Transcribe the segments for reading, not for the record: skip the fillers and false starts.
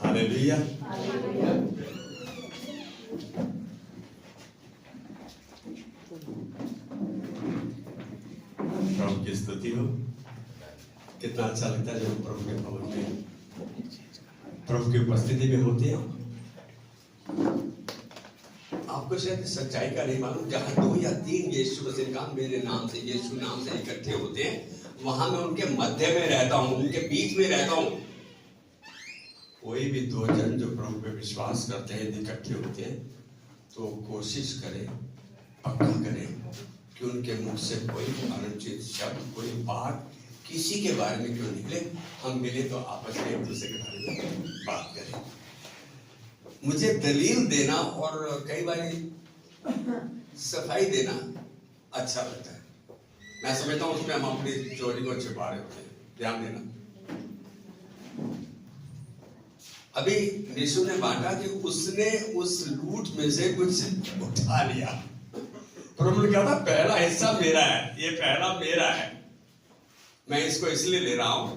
Hallelujah. प्रभु की स्तुति हो। कितना अच्छा लगता है जब हम प्रभु के भवन में प्रभु की उपस्थिति में होते हैं। आपको शायद सच्चाई का नहीं मालूम, जहां 2 या 3 यीशु मसीह का मेरे नाम से, यीशु नाम से इकट्ठे होते हैं, वहां मैं उनके मध्य में रहता हूं, उनके बीच में रहता हूं। कोई भी 2 जन जो प्रभु पे विश्वास करते हैं, इकट्ठे होते हैं, तो कोशिश करें, पक्का करें कि उनके मुख से कोई अनुचित शब्द, कोई बात किसी के बारे में क्यों निकले। हम मिले तो आपस में एक दूसरे के बारे में बात करें। मुझे दलील देना और कई बार सफाई देना अच्छा लगता है। मैं समझता हूं उसमें हम अपनी चोरी को छिपा रहे होते हैं। ध्यान देना, अभी यीशु ने बांटा कि उसने उस लूट में से कुछ उठा लिया। प्रभु ने कहा था पहला हिस्सा मेरा है, ये पहला मेरा है, मैं इसको इसलिए ले रहा हूं।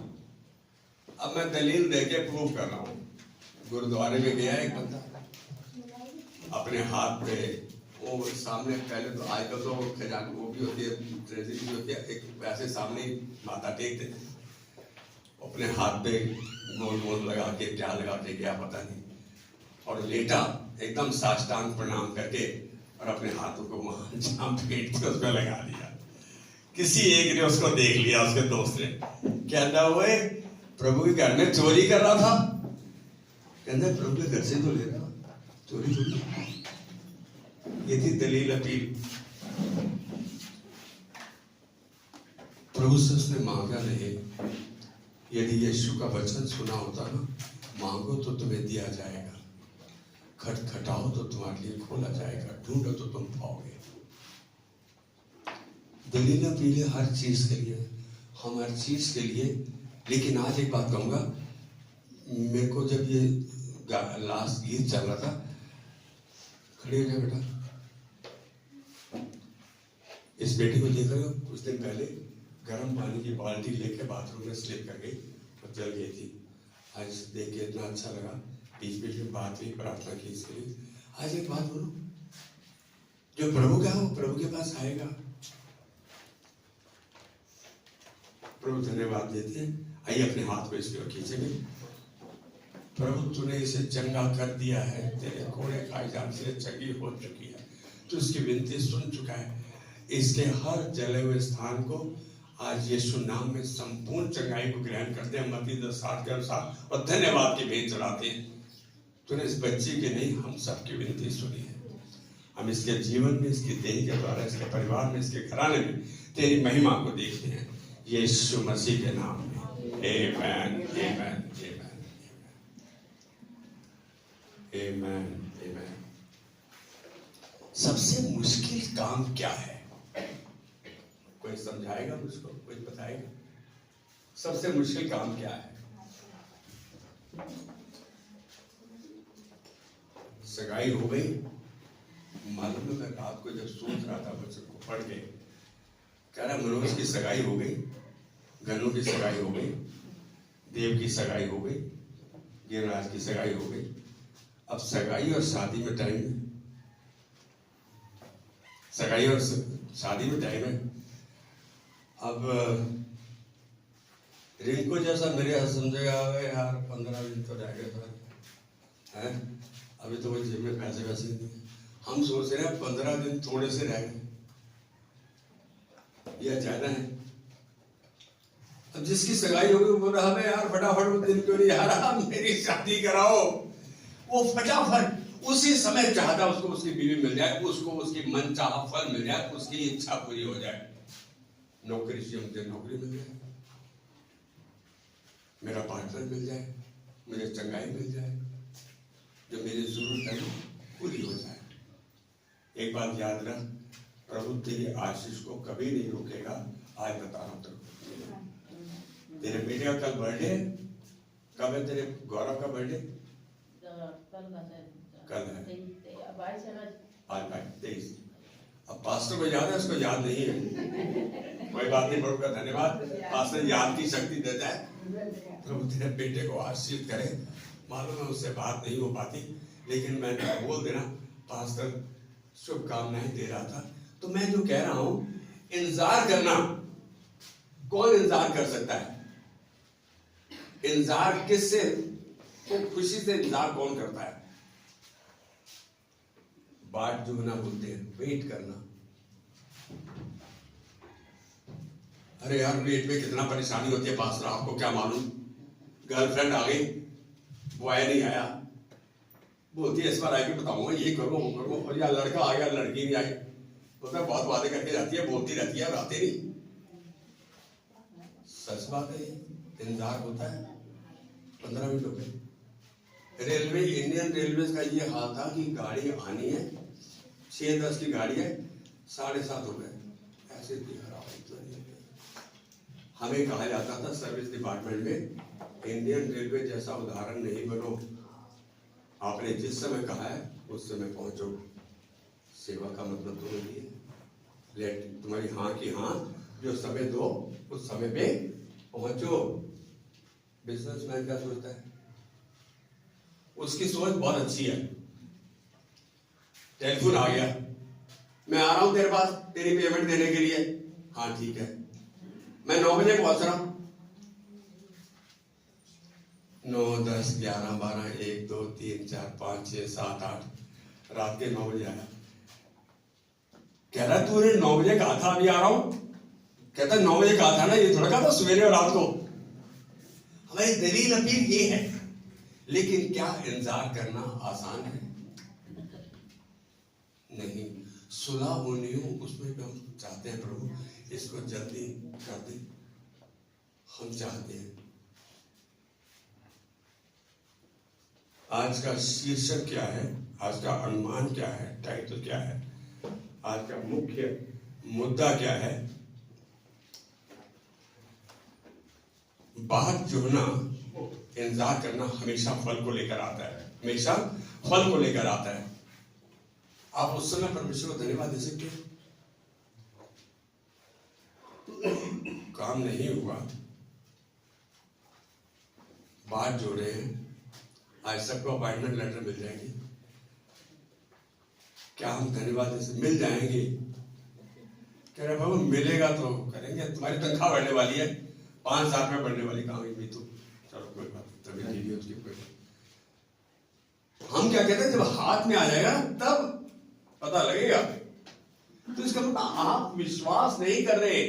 अब मैं दलील देके प्रूव कर रहा हूं। गुरुद्वारे में गया एक बंदा, अपने हाथ पे वो सामने, पहले तो आजकल तो खजाना वो भी होती है, ट्रेजरी भी होती है, एक वैसे सामने माथा टेक देते, अपने हाथ पे गोल गोल लगा के क्या लगा के गया पता नहीं, और लेटा एकदम साष्टांग प्रणाम करके और अपने हाथों को वहां जाम पेट के उसमें लगा दिया। किसी एक ने उसको देख लिया, उसके दोस्त ने, कहता हुए प्रभु के घर में चोरी कर रहा था। कहता प्रभु के घर से तो ले रहा, चोरी थोड़ी। ये थी दलील अपील। प्रभु से उसने मांगा नहीं। यदि यीशु का वचन सुना होता ना, मांगो तो तुम्हें दिया जाएगा, खटखटाओ तो तुम्हारे लिए खोला जाएगा, ढूंढो तो तुम पाओगे। दलील अपील हर चीज के लिए, हम हर चीज के लिए। लेकिन आज एक बात कहूंगा, मेरे को जब ये लास्ट गीत चल रहा था, खड़े हो जाए बेटा, इस बेटी को देख रहे हो, कुछ दिन पहले गर्म पानी की बाल्टी लेके बाथरूम में स्लिप कर गई और जल गई थी। आज देख के इतना अच्छा लगा, बीच बीच में बात हुई, प्रार्थना की इसके लिए। आज एक बात बोलो, जो प्रभु का है वो प्रभु के पास आएगा। प्रभु धन्यवाद देते हैं। आइए अपने हाथ को इसके ओर खींचेंगे। प्रभु तूने इसे चंगा कर दिया है, तेरे घोड़े खाई जान से चंगी हो चुकी है, तू इसकी विनती सुन चुका है। इसके हर जले हुए स्थान को आज यीशु नाम में संपूर्ण चंगाई को ग्रहण करते हैं, मत्ती 10:7 के अनुसार, और धन्यवाद की भेंट चढ़ाते हैं। तूने इस बच्ची की नहीं, हम सबकी विनती सुनी है। हम इसके जीवन में, इसकी देह के द्वारा, इसके परिवार में, इसके घराने में तेरी महिमा को देखते हैं, यीशु मसीह के नाम में। आमेन, आमेन, आमेन, आमेन, आमेन। सबसे मुश्किल काम क्या है? कोई समझाएगा मुझको? कोई बताएगा सबसे मुश्किल काम क्या है? सगाई हो गई। मालूम है, मैं रात को जब सोच रहा था बच्चे को पढ़ के, कह रहा मनोज की सगाई हो गई, गनू की सगाई हो गई, देव की सगाई हो गई, गिरिराज की सगाई हो गई। अब सगाई और शादी में टाइम है, सगाई और शादी में टाइम है। अब रिंकू जैसा मेरे यहाँ समझेगा यार 15 दिन तो रह गए सर, है अभी तो कोई जेब में पैसे वैसे नहीं है। हम सोच रहे हैं 15 दिन थोड़े से रह गए, यह ज्यादा है। अब जिसकी सगाई होगी वो बोल रहा है यार फटाफट वो दिन क्यों नहीं आ रहा, मेरी शादी कराओ। वो फटाफट उसी समय चाहता उसको उसकी बीवी मिल जाए, उसको उसकी मन चाहा फल मिल जाए, उसकी इच्छा पूरी हो जाए। नौकरी से मुझे नौकरी मिल जाए, मेरा पार्टनर मिल जाए, मुझे चंगाई मिल जाए, जो मेरी जरूरत है पूरी हो जाए। एक बात याद रख, प्रभु तेरी आशीष को कभी नहीं रोकेगा। आज बता रहा हूं तेरे बेटे का कल बर्थडे, कब है तेरे गौरव का बर्थडे? कल है, आज 23। अब पास्टर को याद है, उसको याद नहीं है, कोई बात नहीं। प्रभु का धन्यवाद, पास्टर याद की शक्ति देता है। प्रभु तेरे बेटे को आशीष करे, मालूम है उससे बात नहीं हो पाती, लेकिन मैं बोल देना पास्टर शुभकामनाएं दे रहा था। तो मैं जो कह रहा हूं, इंतजार करना, कौन इंतजार कर सकता है? इंतजार किससे, तो खुशी से इंतजार कौन करता है? बाट जोहना बोलते हैं, वेट करना। अरे यार वेट में कितना परेशानी होती है पास्टर, आपको क्या मालूम। गर्लफ्रेंड आ गई, बॉय नहीं आया, बोलती है इस बार आके बताऊंगा, ये करो वो करो, और या लड़का आ गया लड़की नहीं आई, तो बहुत बातें करके जाती है, बोलती रहती है और आते नहीं। सच बात है, इंतजार होता है। 15 मिनट हो गए। रेलवे, इंडियन रेलवे का ये हाल था कि गाड़ी आनी है 6:10 की गाड़ी है, 7:30 हो गए। ऐसे हमें कहा जाता था सर्विस डिपार्टमेंट में, इंडियन रेलवे जैसा उदाहरण नहीं बनो, आपने जिस समय कहा है उस समय पहुंचो। सेवा का मतलब तो वही है, लेट तुम्हारी हाँ की हाँ, जो समय दो उस समय पे पहुंचो। बिजनेसमैन क्या सोचता है? उसकी सोच बहुत अच्छी है। टेलीफोन आ गया, मैं आ रहा हूं तेरे पास तेरी पेमेंट देने के लिए। हाँ ठीक है, मैं 9 बजे पहुंच रहा हूं। 9, 10, 11, 12, 1, 2, 3, 4, 5, 6, 7, 8 रात के 9 बजे आया। कह रहा तूने 9 बजे कहा था अभी आ रहा हूं। कहता 9 बजे कहा था ना, ये थोड़ा कहा था सवेरे और रात को। हमारी दलील अपील ये है, लेकिन क्या इंतजार करना आसान है? नहीं। सुलह होनी हो उसमें भी हम चाहते हैं प्रभु इसको जल्दी कर दे, हम चाहते हैं। आज का शीर्षक क्या है, आज का अनुमान क्या है, टाइटल क्या है, आज का मुख्य मुद्दा क्या है? बात जो ना, इंतजार करना हमेशा फल को लेकर आता है, हमेशा फल को लेकर आता है। आप उस समय परमेश्वर को धन्यवाद दे सकते हैं। काम नहीं हुआ, बात जो रहे हैं, आज सबको अपॉइंटमेंट लेटर मिल जाएंगे। क्या हम धन्यवाद दे सकते? मिल जाएंगे। कह रहे बाबू मिलेगा तो करेंगे, तुम्हारी तनख्वाह बढ़ने वाली है, 5,000 रुपये बढ़ने वाली। काम भी तो चलो कोई बात, तभी नहीं उसकी कोई। हम क्या कहते हैं, जब हाथ में आ जाएगा तब पता लगेगा। तो इसका मतलब आप विश्वास नहीं कर रहे।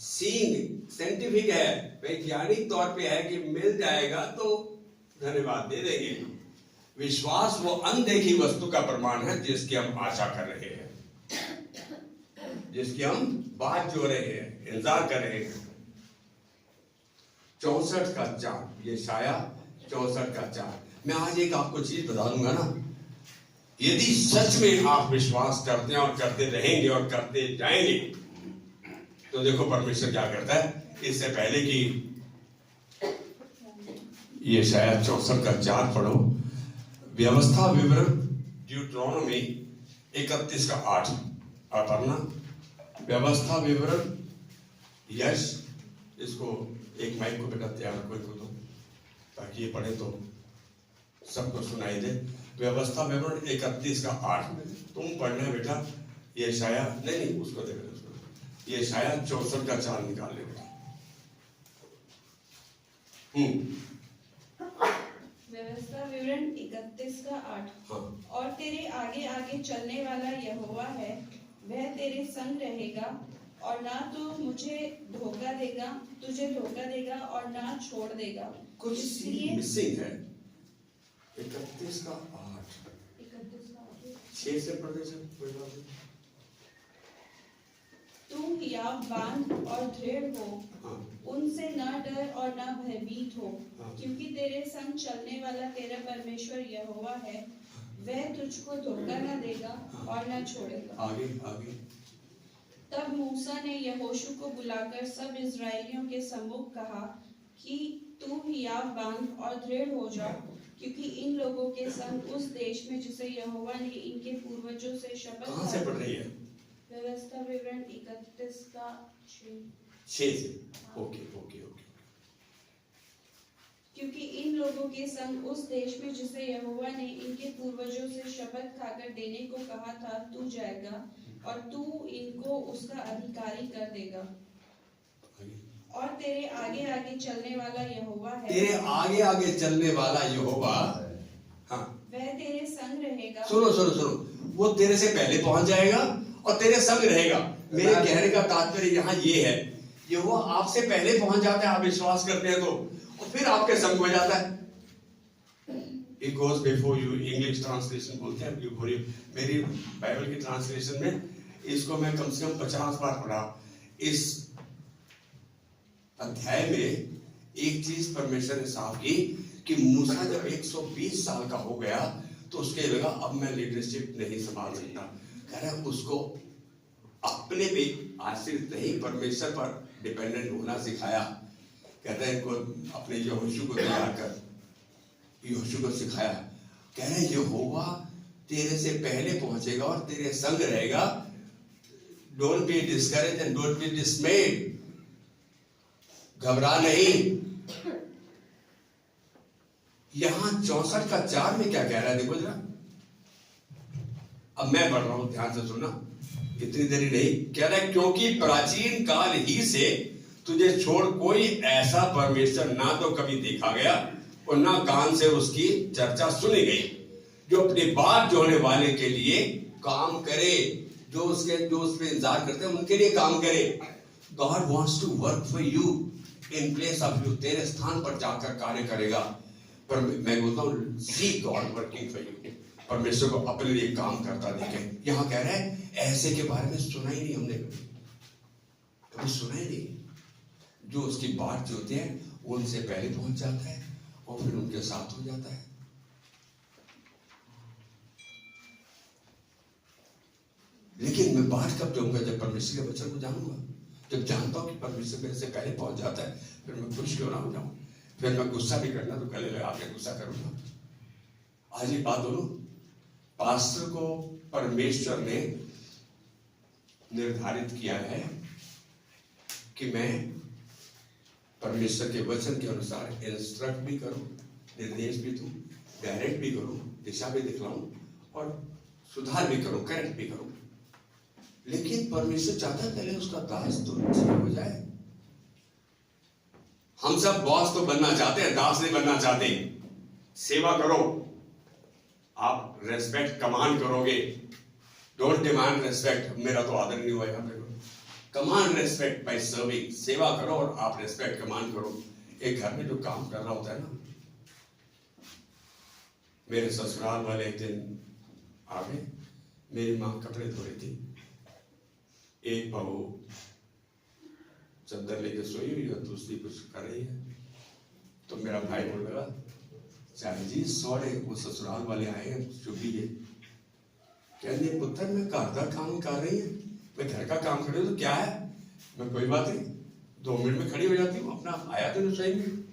सीइंग साइंटिफिक है, वैज्ञानिक तौर पे है कि मिल जाएगा तो धन्यवाद दे देंगे। विश्वास वो अनदेखी वस्तु का प्रमाण है जिसकी हम आशा कर रहे हैं, जिसकी हम बात जो रहे हैं, इंतजार कर रहे हैं। 64 का 4, ये शाया 64 का 4। मैं आज एक आपको चीज बता दूंगा ना, यदि सच में आप विश्वास करते हैं और करते रहेंगे और करते जाएंगे, तो देखो परमेश्वर क्या करता है। इससे पहले कि ये शायद 64 का 4 पढ़ो, व्यवस्था विवरण ड्यूटरोनोमी 31 का 8 आप पढ़ना। व्यवस्था विवरण, यश, इसको एक माइक को बेटा तैयार रखो इनको तो, ताकि ये पढ़े तो सबको सुनाई दे। व्यवस्था विवरण 31 का 8 तुम पढ़ना है बेटा। ये शायद नहीं उसको दे बेटा, ये शायद 64 का 4 निकाल ले बेटा। व्यवस्था विवरण 31 का 8। हाँ। और तेरे आगे आगे चलने वाला यहोवा है, वह तेरे संग रहेगा और ना तो मुझे धोखा देगा, तुझे धोखा देगा और ना छोड़ देगा। कुछ इसलिए मिसिंग है। 31 का 8 6 से पढ़ दे सर, कोई बात नहीं। तू हियाव बांध और दृढ़ हो, हाँ। उनसे न डर और न भयभीत हो, हाँ। क्योंकि तेरे संग चलने वाला तेरा परमेश्वर यहोवा है, वह तुझको धोखा न देगा और न छोड़ेगा। आगे आगे। तब मूसा ने यहोशू को बुलाकर सब इस्राएलियों के सम्मुख कहा कि तू हियाव बांध और दृढ़ हो जा, क्योंकि इन लोगों के संग उस देश में जिसे यहोवा ने इनके पूर्वजों से शपथ कहाँ से पढ़ रही है? व्यवस्था विवरण 31 का 6 से। Okay okay okay. क्योंकि इन लोगों लोगों के संग उस देश में जिसे यहोवा ने इनके पूर्वजों से शपथ खाकर देने को कहा था तू जाएगा, और तू इनको उसका अधिकारी कर देगा। और तेरे आगे आगे चलने वाला यहोवा है, तेरे आगे आगे चलने वाला यहोवा, हाँ, वह तेरे संग रहेगा। सुनो सुनो सुनो, वो तेरे से पहले पहुंच जाएगा और तेरे संग रहेगा। मेरे कहने का तात्पर्य यहाँ ये है, यहोवा आपसे पहले पहुंच जाता है, आप विश्वास करते हैं तो, और फिर आपके संग हो जाता है। It goes before you, English translation बोलते हैं before you। मेरी बाइबल की ट्रांसलेशन में इसको मैं कम से कम 50 बार पढ़ा। इस अध्याय में एक चीज परमेश्वर ने साफ की कि मूसा जब 120 साल का हो गया तो उसके लगा अब मैं लीडरशिप नहीं संभाल सकता। कह रहा है उसको अपने पे आश्रित नहीं, परमेश्वर पर डिपेंडेंट होना सिखाया। कहता है इनको अपने यहोशू को तैयार कर, यहोशू को सिखाया। कह रहे यहोवा तेरे से पहले पहुंचेगा और तेरे संग रहेगा। Don't be discourage and don't be डिसमेड, घबरा नहीं। यहां 64 का 4 में क्या कह रहा है देखो जरा। अब मैं पढ़ रहा हूं, ध्यान से सुनना, इतनी देरी नहीं। कह रहा है क्योंकि प्राचीन काल ही से तुझे छोड़ कोई ऐसा परमेश्वर ना तो कभी देखा गया और ना कान से उसकी चर्चा सुनी गई, जो अपनी बात जोड़ने वाले के लिए काम करे, जो उस पे इंतजार करते हैं उनके लिए काम करे। God wants to work for you in place of you, तेरे स्थान पर जाकर कार्य करेगा। पर मैं बोलता हूँ see God working for you, परमेश्वर को अपने लिए काम करता देखे। यहाँ कह रहा है ऐसे के बारे में सुना ही नहीं हमने, कभी सुना ही नहीं। जो उसकी बात जो होती है वो उनसे पहले पहुंच जाता है और फिर उनके साथ हो जाता है। लेकिन मैं बात कब जाऊंगा? जब परमेश्वर के वचन को जानूंगा, जब जानता हूं कि परमेश्वर मेरे से पहले पहुंच जाता है, फिर मैं खुश क्यों ना हो जाऊं। फिर मैं गुस्सा भी करना तो गले लगा के गुस्सा करूंगा। आज एक बात बोलूं, पास्टर को परमेश्वर ने निर्धारित किया है कि मैं परमेश्वर के वचन के अनुसार इंस्ट्रक्ट भी करूं, निर्देश भी दूं, डायरेक्ट भी करूं, दिशा भी दिखलाऊं और सुधार भी करूं, करेक्ट भी करूं। लेकिन परमेश्वर चाहता है पहले उसका दास तो अच्छा हो जाए। हम सब बॉस तो बनना चाहते हैं, दास नहीं बनना चाहते। सेवा करो, आप रेस्पेक्ट कमांड करोगे। डोंट डिमांड रेस्पेक्ट, मेरा तो आदर नहीं होगा मेरे को। कमांड रेस्पेक्ट बाय सर्विंग, सेवा करो और आप रेस्पेक्ट कमांड करो। एक घर में जो काम कर रहा होता है ना, मेरे ससुराल वाले एक दिन आ गए, मेरी माँ कपड़े धो रही थी, एक बहू चद्दर लेके सोई हुई और दूसरी कुछ कर रही है। तो मेरा भाई बोल लगा चाहे जी सॉरी, वो ससुराल वाले आए हैं, चुपी है। कहने पुत्र मैं घर का काम कर रही है, मैं घर का काम कर रही हूँ तो क्या है, मैं कोई बात नहीं 2 मिनट में खड़ी हो जाती हूँ, अपना आया तो सही में।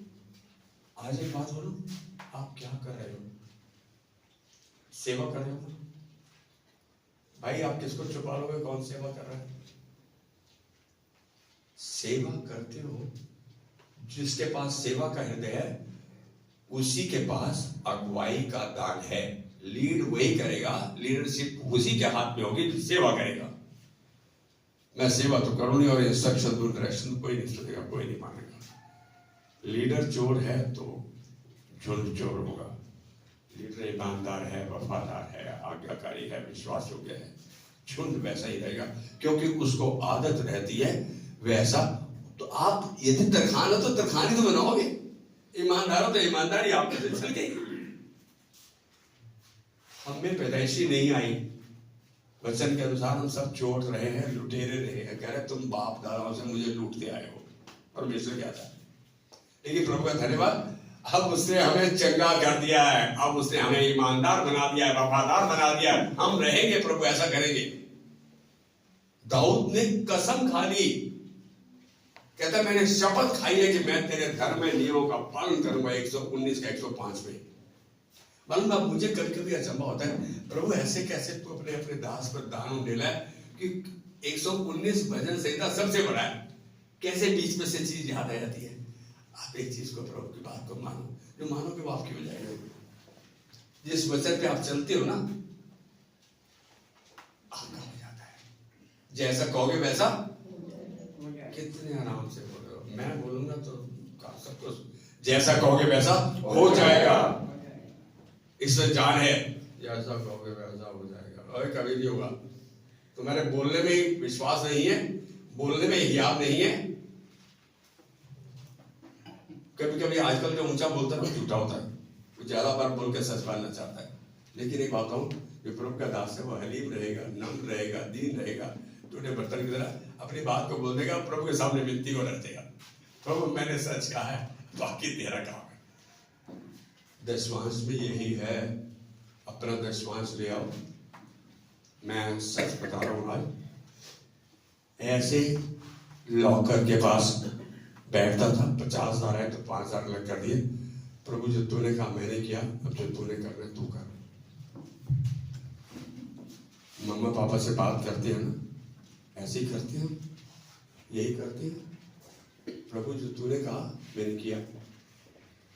आज एक बात बोलो, आप क्या कर रहे हो? सेवा कर रहे हो भाई। आप किसको छुपा लोगे कौन सेवा कर रहा है? सेवा करते हो, जिसके पास सेवा का हृदय है उसी के पास अगुवाई का दान है। लीड वही करेगा, लीडरशिप उसी के हाथ में होगी जो सेवा करेगा। मैं सेवा तो करूं नहीं और इंस्ट्रक्शन दूं, डायरेक्शन कोई नहीं सुनेगा, कोई नहीं मानेगा। लीडर चोर है तो झुंड चोर होगा। लीडर ईमानदार है, वफादार है, आज्ञाकारी है, विश्वास योग्य है, झुंड वैसा ही रहेगा, क्योंकि उसको आदत रहती है वैसा। तो आप यदि तरखान हो तो तरखानी तो बनाओगे, ईमानदार हो तो ईमानदारी आप में चल गई। हमें पैदाइशी नहीं आई, वचन के अनुसार हम सब चोट रहे हैं, लुटेरे रहे हैं। कह रहे तुम बाप दादाओं से मुझे लूटते आए हो, परमेश्वर क्या था। लेकिन प्रभु का धन्यवाद, अब उसने हमें चंगा कर दिया है, अब उसने हमें ईमानदार बना दिया है, वफादार बना दिया है। हम रहेंगे, प्रभु ऐसा करेंगे। दाऊद ने कसम खा ली, कहता मैंने शपथ खाई है कि मैं तेरे धर्म में नियमों का पालन करूंगा। 119 का 105 में। मालूम आप, मुझे कभी कभी अचंभा होता है, प्रभु ऐसे कैसे तू अपने अपने दास पर दान डेला है कि 119 भजन संहिता सबसे बड़ा है, कैसे बीच में से चीज याद आ जाती है। आप एक चीज को, प्रभु की बात को मानो, जो मानोगे वो आपकी हो जाएगा। जिस वचन पे आप चलते हो ना, आपका हो जाता है। जैसा कहोगे वैसा। कितने आराम से बोल रहे हो। मैं बोलूंगा तो सब कुछ जैसा कहोगे वैसा हो जाएगा। इसमें जान है। जैसा कहोगे वैसा हो जाएगा। और कभी नहीं होगा। तुम्हारे बोलने में ही विश्वास नहीं है, बोलने में हियाव नहीं है। कभी कभी आजकल जो ऊंचा बोलता है वो झूठा होता है, वो ज्यादा बार बोल के सच पालना चाहता है। लेकिन एक बात कहूं, जो प्रभु का दास है वो हलीम रहेगा, नम्र रहेगा, दीन रहेगा, टूटे बर्तन की तरह अपनी बात को बोल देगा, प्रभु के सामने विनती को रख देगा, प्रभु मैंने सच कहा है, बाकी तेरा काम है। दशवांश भी यही है। अपना दशवांश ले आओ। मैं सच बता रहा हूं, आज ऐसे लॉकर के पास बैठता था, 50,000 है तो 5,000 अलग कर दिए। प्रभु जो तूने कहा मैंने किया, अब जो तूने करना तू कर। मम्मा पापा से बात करते हैं ना, ऐसे ही करते हैं, यही करते हैं। प्रभु जो तूने कहा मैंने किया,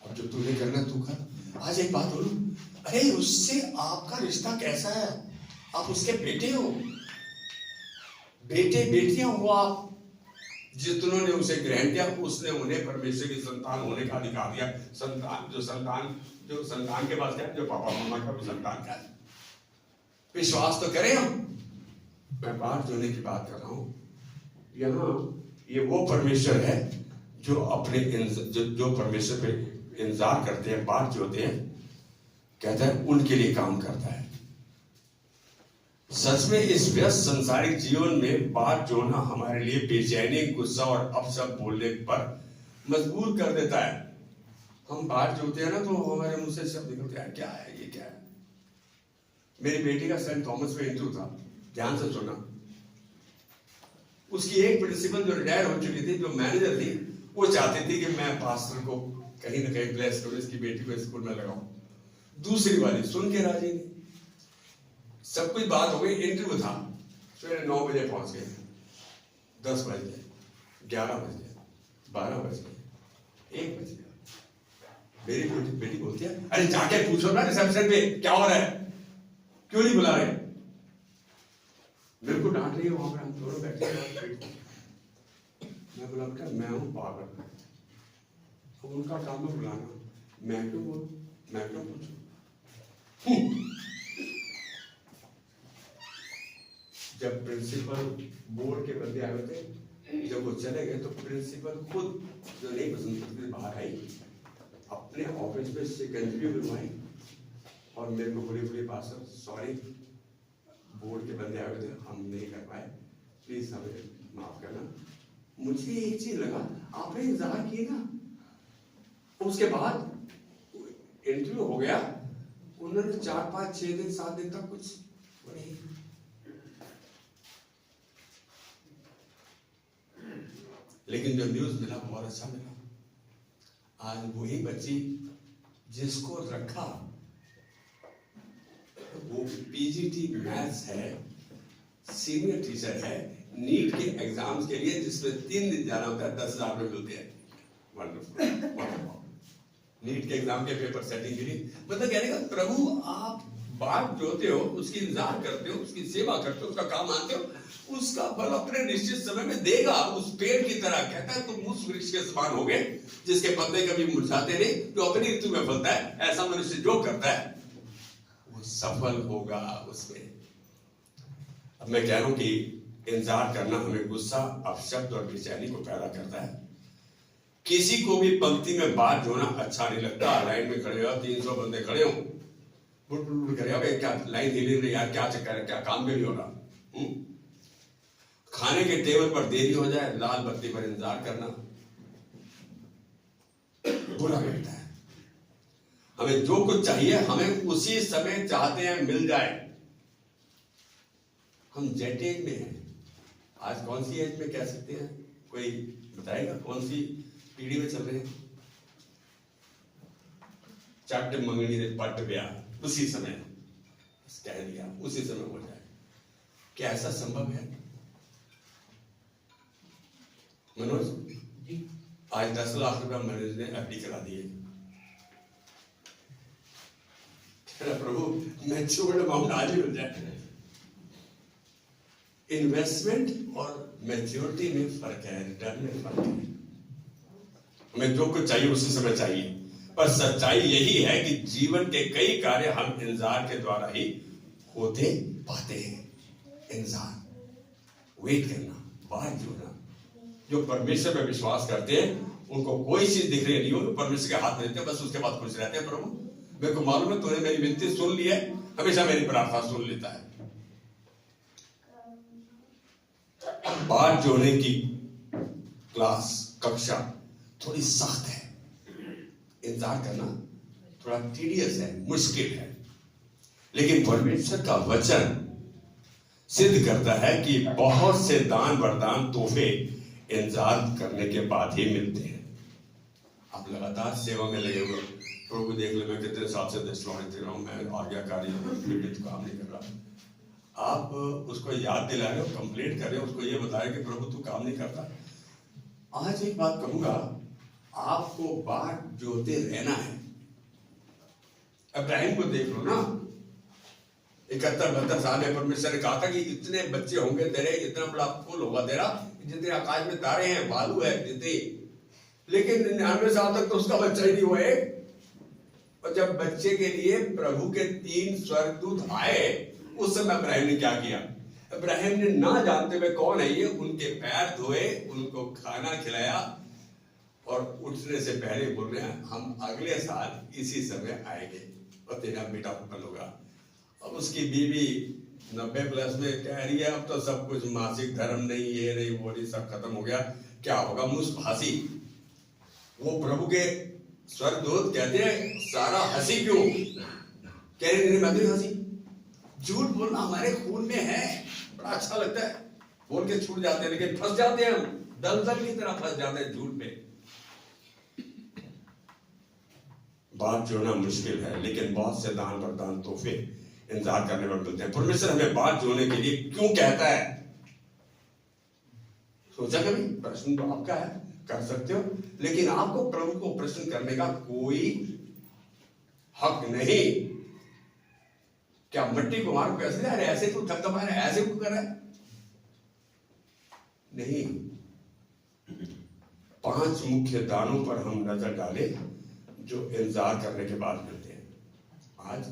अब जो तूने करना तू कर। आज एक बात बोलूं, अरे उससे आपका रिश्ता कैसा है? आप उसके बेटे हो, बेटे बेटियां हो आप। जितनों ने उसे ग्रहण किया, उसने उन्हें परमेश्वर की संतान होने का अधिकार दिया। जो संतान के पास क्या, जो पापा मम्मा का भी संतान का है। विश्वास तो करें हम। मैं बात जोड़ने की बात कर रहा हूं। यहाँ ये वो परमेश्वर है जो अपने जो परमेश्वर पे इंतजार करते हैं, बात जोड़ते हैं, कहता है उनके लिए काम करता है। सच में इस व्यस्त संसारिक जीवन में बात जोड़ना हमारे लिए बेचैनी, गुस्सा और अपशब्द बोलने पर मजबूर कर देता है। हम बात जोड़ते हैं ना तो हमारे मुंह से शब्द निकलते हैं, क्या है ये, क्या है। मेरी बेटी का सेंट थॉमस में इंटरव्यू था, ध्यान से सुना। उसकी एक प्रिंसिपल जो रिटायर हो चुकी थी, जो मैनेजर थी, वो चाहती थी कि मैं पास्टर को कहीं ना कहीं ब्लेस करूं, इसकी बेटी को स्कूल में लगाऊं। दूसरी वाली सुन के राजी नहीं। सब कुछ बात हो गई, इंटरव्यू था, सवेरे 9 बजे पहुंच गए, 10 बज गए, 11 बज गए, 12 बज गए, 1 बज गया। मेरी बेटी बोलती है, अरे जाके पूछो ना रिसेप्शन पे क्या हो रहा है, क्यों नहीं बुला रहे। मेरे को डांट रही है, वहां पर हम दोनों बैठे हैं। मैं बोला बेटा मैं हूं पागल, अब उनका काम है बुलाना, मैं क्यों बोलूं, मैं क्यों पूछूं। जब प्रिंसिपल बोर्ड के बंदे आए थे, जब वो चले गए तो प्रिंसिपल खुद जो नहीं पसंद करती बाहर आई, अपने ऑफिस में शिकंजवी बुलवाई और मेरे को बुरी बुरी बात, सॉरी बोर्ड के बंदे आए थे, हम नहीं कर पाए, प्लीज हमें माफ करना। मुझे एक चीज लगा, आपने इंतजार किए ना। उसके बाद इंटरव्यू हो गया, उन्होंने 4, 5, 6 दिन 7 दिन तक कुछ नहीं। लेकिन जो न्यूज मिला बहुत अच्छा मिला। आज वही बच्ची जिसको रखा, वो पीजीटी मैथ्स है, सीनियर टीचर है, नीट के एग्जाम्स के लिए जिसमें 3 दिन जाना होता है, 10,000 रुपए मिलते हैं। वंडरफुल। नीट के एग्जाम के पेपर सेटिंग के लिए, मतलब कहने का प्रभु आप बात जोते हो, उसकी इंतजार करते हो, उसकी सेवा करते हो, उसका काम आते हो, उसका फल अपने निश्चित समय में देगा। उस पेड़ की तरह कहता है तुम उस वृक्ष के समान हो गए जिसके पत्ते कभी मुरझाते नहीं, जो अपनी ऋतु में फलता है। ऐसा मनुष्य जो करता है वो सफल होगा उसमें। अब मैं कह रहा हूं कि इंतजार करना हमें गुस्सा, अपशब्द और बेचैनी को पैदा करता है। किसी को भी पंक्ति में बात जोड़ना अच्छा नहीं लगता। लाइन में खड़े हो, 300 बंदे खड़े हो, बुट करे, क्या लाइन हिल रही यार, क्या चक्कर है, क्या काम भी नहीं हो रहा। खाने के टेबल पर देरी हो जाए, लाल बत्ती पर इंतजार करना बुरा लगता है। हमें जो कुछ चाहिए हमें उसी समय चाहते हैं मिल जाए। हम जेट एज में हैं। आज कौन सी एज में कह सकते हैं, कोई बताएगा कौन सी पीढ़ी में चल रहे हैं? चट मंगनी ने पट ब्याह, उसी समय कह दिया, उसी समय हो जाए। क्या ऐसा संभव है मनोज? आज 10 लाख रुपया मैनेजर ने एफडी करा दिए। कह रहा प्रभु मैच्योर्ड अमाउंट आज ही मिल जाए। इन्वेस्टमेंट और मैच्योरिटी में फर्क है, रिटर्न में फर्क है। हमें जो कुछ चाहिए उसी समय चाहिए, पर सच्चाई यही है कि जीवन के कई कार्य हम इंतजार के द्वारा ही होते पाते हैं। इंतजार, वेट करना, बात जोड़ना। जो परमेश्वर में विश्वास करते हैं उनको कोई चीज दिख रही नहीं हो, परमेश्वर के हाथ में देते हैं, बस उसके बाद खुश रहते हैं। प्रभु मेरे को मालूम है तूने मेरी विनती सुन ली है, हमेशा मेरी प्रार्थना सुन लेता है। बात जोड़ने की क्लास, कक्षा थोड़ी सख्त है, इंतजार करना थोड़ा टीडियस है, मुश्किल है, लेकिन परमेश्वर का वचन सिद्ध करता है कि बहुत से दान वरदान तोहफे इंतजार करने के बाद ही मिलते हैं। आप लगातार सेवा में लगे हुए, प्रभु देख ले मैं कितने साल से दे रहा हूं, मैं आज्ञाकारी हूं, फिर भी काम नहीं कर रहा। आप उसको याद दिला रहे हो, कंप्लेंट कर रहे हो, उसको ये बता रहे कि प्रभु तू काम नहीं करता। आज एक बात कहूंगा, आपको बाट जोते रहना है। अब्राहिम को देख लो ना, 71-72 साल में परमेश्वर ने कहा था कि इतने बच्चे होंगे तेरे, इतना बड़ा फूल होगा तेरा, जितने आकाश में तारे हैं, बालू है जितने, लेकिन 99 साल तक तो उसका बच्चा ही नहीं हुआ है। और जब बच्चे के लिए प्रभु के 3 स्वर्गदूत आए, उस समय अब्राहिम ने क्या किया? अब्राहिम ने ना जानते हुए कौन है ये, उनके पैर धोए, उनको खाना खिलाया और उठने से पहले बोल रहे हैं हम अगले साल इसी समय आएंगे और तेरा बेटा उत्पन्न होगा। अब उसकी बीवी 90+ में कह रही है अब तो सब कुछ मासिक धर्म नहीं, ये नहीं, वो नहीं, सब खत्म हो गया, क्या होगा? मुस्भासी। वो प्रभु के स्वर्गदूत कहते हैं सारा हंसी क्यों? कह रहे नहीं मैं तो हंसी। झूठ बोलना हमारे खून में है, बड़ा अच्छा लगता है, बोल के छूट जाते हैं, लेकिन फंस जाते हैं हम, दलदल की तरह फंस जाते हैं झूठ में। बात जोड़ना मुश्किल है, लेकिन बहुत से दान वरदान तोहफे इंतजार करने में मिलते हैं। परमेश्वर हमें बात जोड़ने के लिए क्यों कहता है? सोचा कभी? प्रश्न तो आपका है, कर सकते हो, लेकिन आपको प्रभु को प्रश्न करने का कोई हक नहीं। क्या मट्टी को मार कैसे जा रहे, ऐसे क्यों थकथपा रहे, ऐसे क्यों कर रहा है? नहीं। 5 मुख्य दानों पर हम नजर डालें जो इंतजार करने के बाद मिलते हैं। आज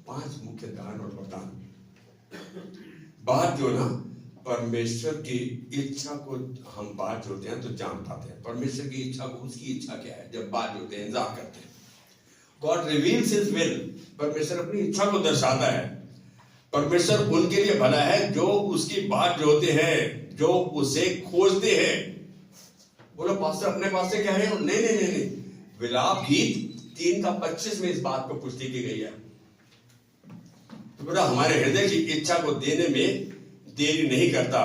5 मुख्य दान और वरदान। बात जो ना, परमेश्वर की इच्छा को हम बात जोड़ते हैं तो जान पाते हैं परमेश्वर की इच्छा को, उसकी इच्छा क्या है। जब बात जोड़ते हैं, इंतजार करते हैं, गॉड रिवील्स हिज विल, परमेश्वर अपनी इच्छा को दर्शाता है। परमेश्वर उनके लिए भला है जो उसकी बात जोड़ते हैं, जो उसे खोजते हैं। बोलो पास्टर अपने पास से कह रहे हो? नहीं नहीं नहीं नहीं, विलाप गीत 3:25 में इस बात को पुष्टि की गई है। तो बेटा हमारे हृदय की इच्छा को देने में देरी नहीं करता,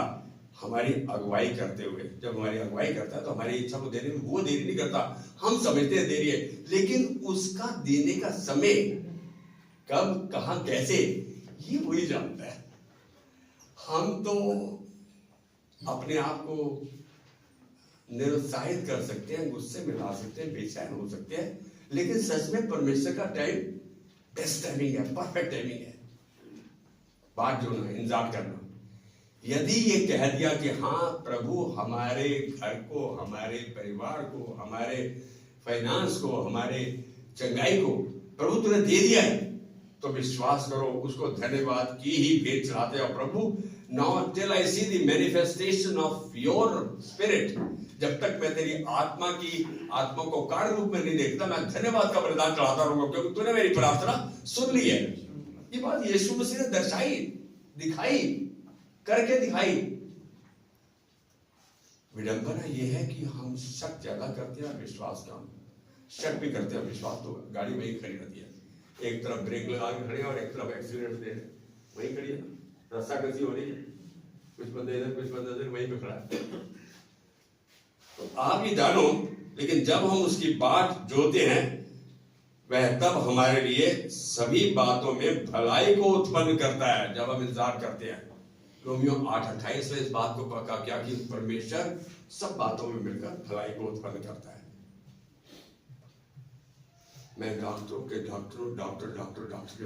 हमारी अगुवाई करते हुए। जब हमारी अगुवाई करता है तो हमारी इच्छा को देने में वो देरी नहीं करता। हम समझते हैं देरी है, लेकिन उसका देने का समय कब, कहां, कैसे, ये वही जानता है। हम तो अपने आप को निरुत्साहित कर सकते हैं, गुस्से में ला सकते हैं, बेचैन हो सकते हैं, लेकिन सच में परमेश्वर का टाइम बेस्ट टाइमिंग है, परफेक्ट टाइमिंग है। बात जो ना, इंतजार करना। यदि ये कह दिया कि हाँ प्रभु हमारे घर को, हमारे परिवार को, हमारे फाइनेंस को, हमारे चंगाई को प्रभु तूने दे दिया है, तो विश्वास करो उसको धन्यवाद की ही भेंट चढ़ाते हो। प्रभु now till I see the manifestation of your spirit, जब तक मैं तेरी आत्मा को कार्य रूप में नहीं देखता, मैं धन्यवाद का बलिदान चढ़ाता रहूंगा, क्योंकि तूने मेरी प्रार्थना सुन ली है। ये बात यीशु मसीह ने दर्शाई, दिखाई, करके दिखाई। विडंबना यह है कि हम शक ज्यादा करते हैं और विश्वास कम। शक भी करते हैं, विश्वास तो गाड़ी वही खड़ी रहती है, एक तरफ ब्रेक लगा के खड़े हैं और एक तरफ एक्सीलेटर दे रहे हैं, वही खड़ी है, रास्ता कैसी हो रही है, कुछ बंदे इधर कुछ बंदे इधर, वहीं पे खड़ा है। तो आप ही जानो, लेकिन जब हम उसकी बात जोड़ते हैं वह तब हमारे लिए सभी बातों में भलाई को उत्पन्न करता है। जब हम इंतजार करते हैं, रोमियो 8:28 में इस बात को पक्का किया कि परमेश्वर सब बातों में मिलकर भलाई को उत्पन्न करता है। मैं डॉक्टर के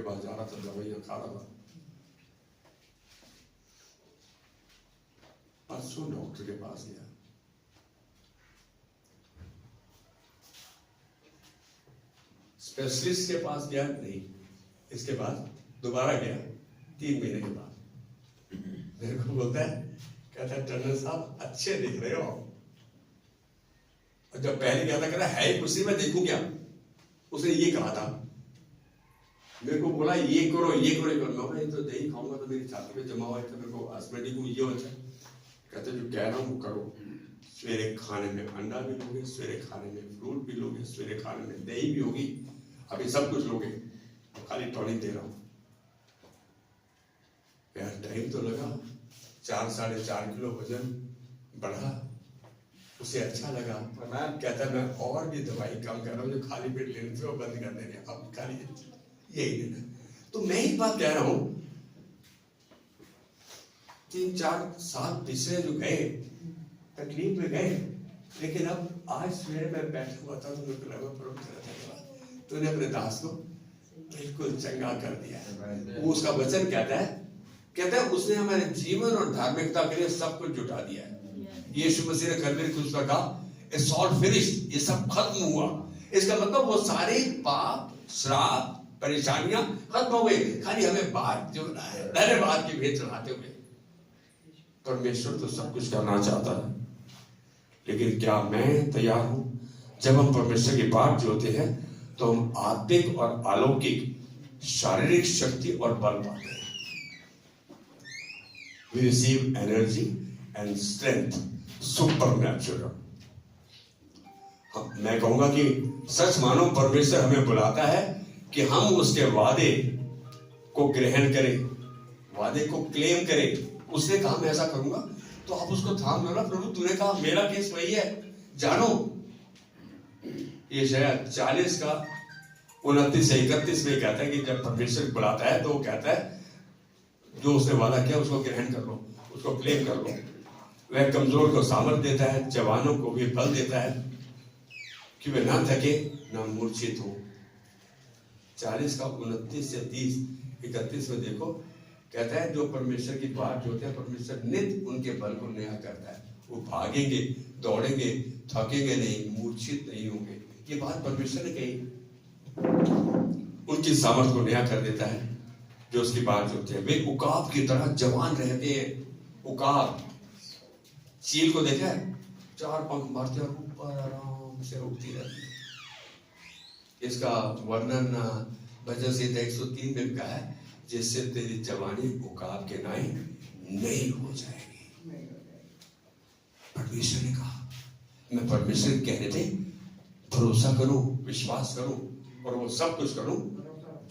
पास जा रहा था, दवाइयां खा रहा था। परसों डॉक्टर के पास गया, स्पेशलिस्ट के पास गया नहीं, इसके बाद दोबारा गया 3 महीने के बाद। मेरे को बोलता है, कहता है टंडन साहब अच्छे दिख रहे हो। और जब पहले क्या था, कहता है कुछ नहीं, मैं देखूं क्या। उसने ये कहा था, मेरे को बोला ये करो ये करो ये करो। मैं तो दही खाऊंगा तो मेरी छाती में जमा हुआ है, तो मेरे को एसिडिटी को ये होता है। कहते जो कह रहा हूँ वो करो। सवेरे खाने में अंडा भी लोगे, सवेरे खाने में फ्रूट भी लोगे, सवेरे खाने में दही भी होगी, अभी सब कुछ लोगे, तो खाली टॉनिक दे रहा हूँ। यार टाइम तो लगा, 4-4.5 किलो वजन बढ़ा, उसे अच्छा लगा। पर मैं कहता मैं और भी दवाई कम कर रहा हूँ, जो खाली पेट लेने से वो बंद कर देंगे, अब खाली यही लेना। तो मैं ही बात कह रहा हूँ, 3-4 साल पिछले जो गए तकलीफ में गए, लेकिन अब आज सवेरे मैं बैठा हुआ था तो मुझे लगा प्रभु तूने अपने दास को बिल्कुल चंगा कर दिया है। वो उसका वचन कहता है उसने हमारे जीवन और धार्मिकता के लिए सब कुछ जुटा दिया है। यीशु मसीह ने कलवरी क्रूस पर कहा इट्स ऑल फिनिश्ड, ये सब खत्म हुआ। इसका मतलब वो सारे पाप, श्राप, परेशानियां खत्म हो गई, खाली हमें बात जोड़ना है, धन्यवाद की भेंट चढ़ाते हुए। परमेश्वर तो सब कुछ करना चाहता है, लेकिन क्या मैं तैयार हूं? जब हम परमेश्वर की बात जोड़ते हैं तो हम आत्मिक और अलौकिक शारीरिक शक्ति और बल पाते हैं। We receive energy and strength supernatural। मैं कहूंगा कि सच मानो परमेश्वर हमें बुलाता है कि हम उसके वादे को ग्रहण करें, वादे को क्लेम करें। उसने कहा मैं ऐसा करूंगा, तो आप उसको थाम लो ना। प्रभु तूने कहा मेरा केस वही है, जानो। ये शायद 40 का 29 से 31 में कहता है कि जब परमेश्वर बुलाता है तो वो कहता है जो उसने वादा किया उसको ग्रहण कर लो, उसको क्लेम कर लो। वह कमजोर को सामर्थ देता है, जवानों को भी बल देता है कि वे ना थके ना मूर्छित हो। 40 का 29 से 30-31 में देखो, कहता है जो परमेश्वर की बात जोड़ते हैं परमेश्वर नित्य उनके बल को नया करता है। वो भागेंगे, दौड़ेंगे, थकेंगे नहीं, मूर्छित नहीं होंगे। ये बात परमेश्वर ने कही। उनकी सामर्थ को नया कर देता है जो उसकी बात जोड़ते हैं। वे उकाब की तरह जवान रहते हैं। उकाब, चील को देखा है, 4 पंख मारते और ऊपर आराम से उड़ती रहती है। इसका वर्णन भजन संहिता 103 में कहा है, जिससे तेरी जवानी उकाब के नाई नहीं हो जाएगी। परमेश्वर ने कहा मैं परमेश्वर के कहने पे भरोसा करूं, विश्वास करूं और वो सब कुछ करूं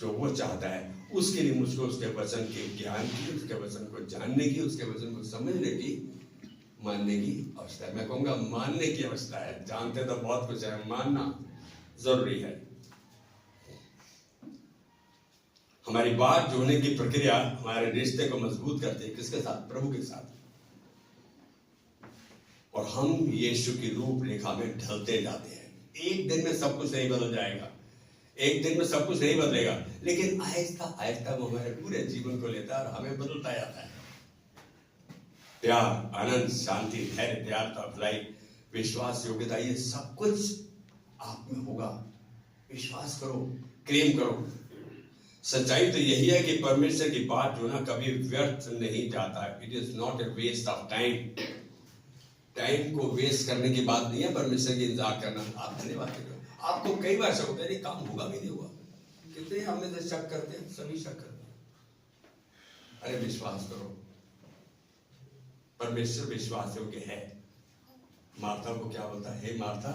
जो वो चाहता है। उसके लिए मुझको उसके वचन के ज्ञान की, उसके वचन को जानने की, उसके वचन को समझने की, मानने की अवस्था है। मैं कहूंगा मानने की अवस्था है। जानते तो बहुत कुछ है, मानना जरूरी है। हमारी बात जोड़ने की प्रक्रिया हमारे रिश्ते को मजबूत करती है। किसके साथ? प्रभु के साथ। और हम यीशु की रूपरेखा में ढलते जाते हैं। एक दिन में सब कुछ नहीं बदल जाएगा, एक दिन में सब कुछ नहीं बदलेगा, लेकिन आहिस्ता आहिस्ता वो हमारे पूरे जीवन को लेता है और हमें बदलता जाता है। प्यार, आनंद, शांति, धैर्य, दयालुता, भलाई, विश्वास, योग्यता, ये सब कुछ आप में होगा। विश्वास करो, क्लेम करो। सच्चाई तो यही है कि परमेश्वर की बात जो ना कभी व्यर्थ नहीं जाता। It is not a waste of time. Time को वेस्ट करने की बात नहीं है परमेश्वर की इंतजार करना। आप धन्यवाद करो। आपको कई बार शक होता है काम होगा भी नहीं हुआ। कितने हमें तो शक करते हैं, सभी शक करते हैं। अरे विश्वास करो, परमेश्वर विश्वास योग्य है। मार्था को क्या बोलता है? हे मार्था,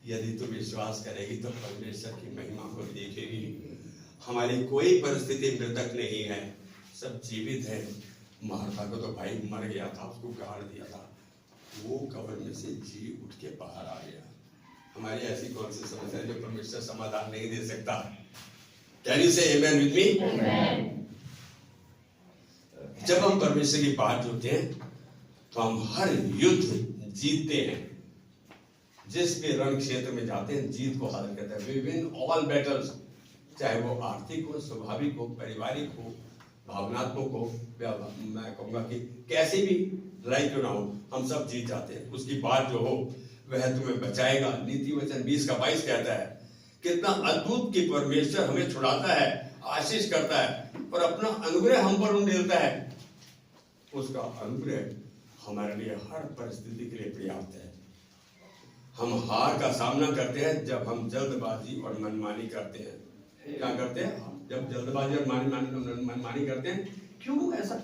यदि तू विश्वास करेगी तो परमेश्वर की महिमा को देखेगी। हमारी कोई परिस्थिति मृतक नहीं है, सब जीवित है। मार्था को तो भाई मर गया था, उसको गाड़ दिया था, वो कब्र में से जी उठ के बाहर आ गया। हमारी ऐसी कौन सी समस्या है जो परमेश्वर समाधान नहीं दे सकता? कैन यू से आमेन विद मी? जब हम परमेश्वर की बात जोड़ते हैं तो हम हर युद्ध जीतते हैं। जिस भी रण क्षेत्र में जाते हैं जीत को हासिल करते हैं। वी विन ऑल बैटल्स, चाहे वो आर्थिक हो, स्वाभाविक हो, पारिवारिक हो, भावनात्मक हो, या मैं कहूँगा कि कैसी भी लड़ाई क्यों ना हो, हम सब जीत जाते हैं। उसकी बात जो हो वह तुम्हें बचाएगा। नीति वचन 20:22 कहता है कितना अद्भुत कि परमेश्वर हमें छुड़ाता है, आशीष करता है और अपना अनुग्रह हम पर उंडेलता है। उसका अनुग्रह हमारे लिए हर परिस्थिति के लिए पर्याप्त है। हम हार का सामना करते हैं जब हम जल्दबाजी और मनमानी करते हैं। क्या करते हैं? जब जल्दबाजी और मनमानी करते हैं। क्यों ऐसा?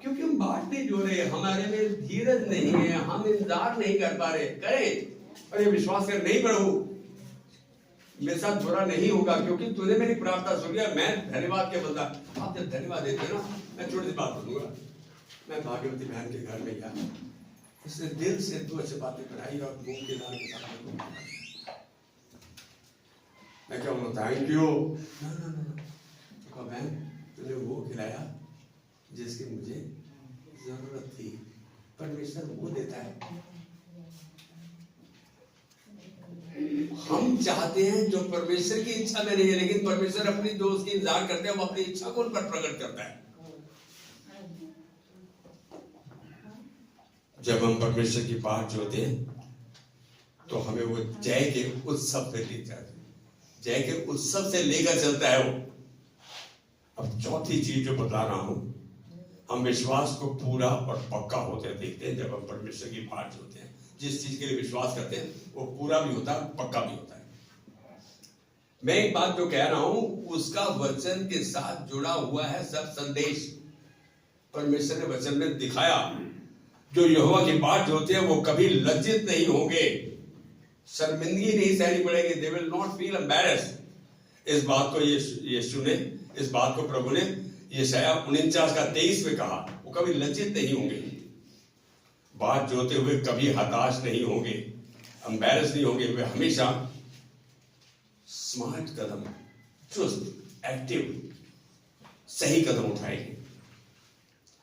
क्योंकि हम बात नहीं जो रहे, हमारे में धीरज नहीं है, हम इंतजार नहीं कर पा रहे। करें और ये विश्वास कर, नहीं प्रभु मेरे साथ बुरा नहीं होगा क्योंकि तूने मेरी प्रार्थना सुन लिया। मैं धन्यवाद के बंदा। आप जब धन्यवाद देते ना, मैं छोटी सी बात बोलूंगा। मैं भाग्यवती बहन के घर में गया, उसने दिल से 2 अच्छी बातें बनाई और मूंग की दाल के साथ मैं क्या बोलूं, थैंक यू। ना बहन तूने वो खिलाया जिसकी मुझे जरूरत थी। परमेश्वर वो देता है। हम चाहते हैं जो परमेश्वर की इच्छा में नहीं है, लेकिन परमेश्वर अपनी जो उसकी इंतजार करते हैं वो अपनी इच्छा को उन पर प्रकट करता है। जब हम परमेश्वर की बात जोते हैं तो हमें वो जय के उत्सव से ले जाते, जय के उत्सव से लेकर चलता है वो। अब चौथी चीज जो बता रहा हूं, हम विश्वास को पूरा और पक्का होते देखते हैं जब हम परमेश्वर की बात जोते हैं। जिस चीज के लिए विश्वास करते हैं वो पूरा भी होता है, पक्का भी होता है। मैं एक बात जो कह रहा हूं उसका वचन के साथ जुड़ा हुआ है सब संदेश। परमेश्वर ने वचन में दिखाया जो यहोवा की बात जो होती है वो कभी लज्जित नहीं होंगे, शर्मिंदगी नहीं सहनी पड़ेगी। They will not feel embarrassed. इस बात को यीशु ने, इस बात को प्रभु ने यशायाह 49:23 में कहा। वो कभी लज्जित नहीं होंगे, बात जोते हुए कभी हताश नहीं होंगे, एम्बैरेस नहीं होंगे। वे हमेशा स्मार्ट कदम, चुस्त, एक्टिव, सही कदम उठाएंगे,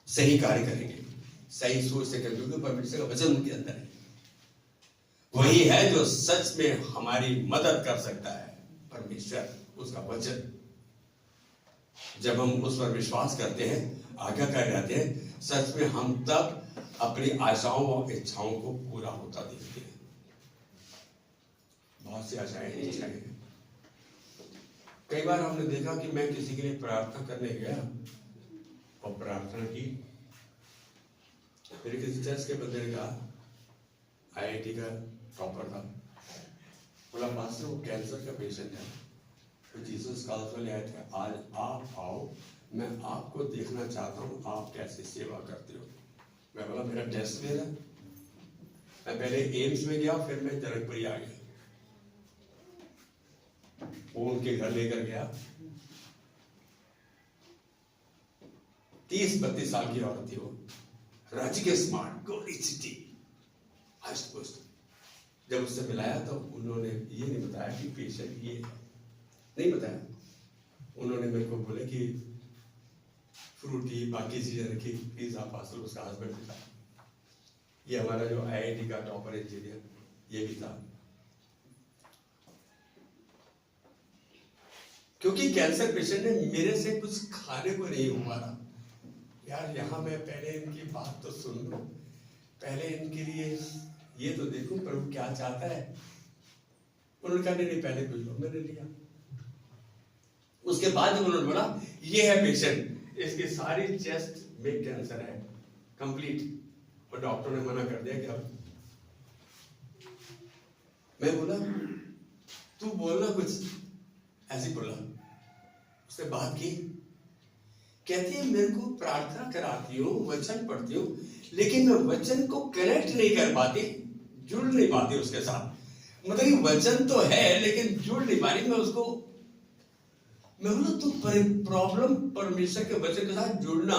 सही कार्य करेंगे, सही सोच से करेंगे, क्योंकि परमेश्वर का वचन उनके अंदर है। वही है जो सच में हमारी मदद कर सकता है। परमेश्वर, उसका वचन। जब हम उस पर विश्वास करते हैं, आज्ञाकारी रहते हैं, सच में हम तब अपनी आशाओं और इच्छाओं को पूरा होता देखते हैं। बहुत सी आशाएं, इच्छाएं। कई बार हमने देखा कि मैं किसी के लिए प्रार्थना करने गया और प्रार्थना की, मेरे किसी चर्च के बंदे ने कहा, IIT का टॉपर था, बोला पास्टर वो कैंसर का पेशेंट है, तो जीसस कॉल्स वाले आए थे, आज आप आओ, मैं आपको देखना चाहता हूँ आप कैसे सेवा करते हो। मैं बोला मेरा टेस्ट ले रहा। मैं पहले एम्स में गया, फिर मैं जनकपुरी आ गया। वो उनके घर लेकर गया। 30-32 साल की औरत थी वो, रांची के स्मार्ट गोरी सिटी हस्ट पुस्ट। जब उससे मिलाया तो उन्होंने ये नहीं बताया कि पेशेंट ये है, नहीं बताया। उन्होंने मेरे को बोले कि फ्रूटी बाकी चीजें रखी, पिज्जा पास्ता, उसका हस्बैंड भी था। ये हमारा जो IIT का टॉपर इंजीनियर ये भी था। क्योंकि कैंसर पेशेंट ने मेरे से कुछ खाने को नहीं हुआ रहा। यार यहाँ मैं पहले इनकी बात तो सुन लूं, पहले इनके लिए ये तो देखूं प्रभु क्या चाहता है। उन्होंने कहा नहीं पहले कुछ लो, मैंने लिया। उसके बाद जब उन्होंने बोला ये है पेशेंट, इसकी सारी चेस्ट में कैंसर है कंप्लीट, और डॉक्टर ने मना कर दिया कि अब। मैं बोला तू बोलना कुछ, ऐसे बोला। उसने बात की, कहती है मेरे को प्रार्थना कराती हूँ, वचन पढ़ती हूँ, लेकिन मैं वचन को कनेक्ट नहीं कर पाती, जुड़ नहीं पाती उसके साथ। मतलब कि वचन तो है लेकिन जुड़ नहीं पा रही मैं उसको। मैं बोला तू प्रॉब्लम परमेश्वर के वचन के साथ जुड़ना,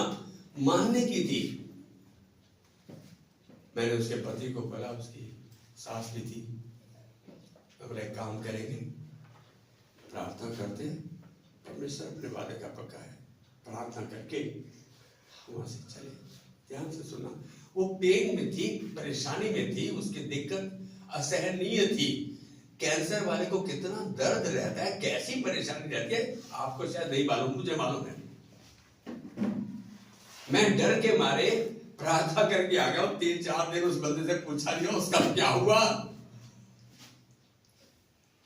मानने की थी। मैंने उसके पति को बोला, उसकी सास भी थी, मैं बोला एक काम करेंगे, प्रार्थना करते हैं, परमेश्वर अपने वादे का पक्का है, प्रार्थना करके वहां से चले। ध्यान से सुनना, वो पेन में थी, परेशानी में थी, उसकी दिक्कत असहनीय थी। कैंसर वाले को कितना दर्द रहता है, कैसी परेशानी रहती है, आपको शायद नहीं मालूम, मुझे मालूम है। मैं डर के मारे प्रार्थना करके आ गया। 3-4 दिन उस बंदे से पूछा नहीं उसका क्या हुआ,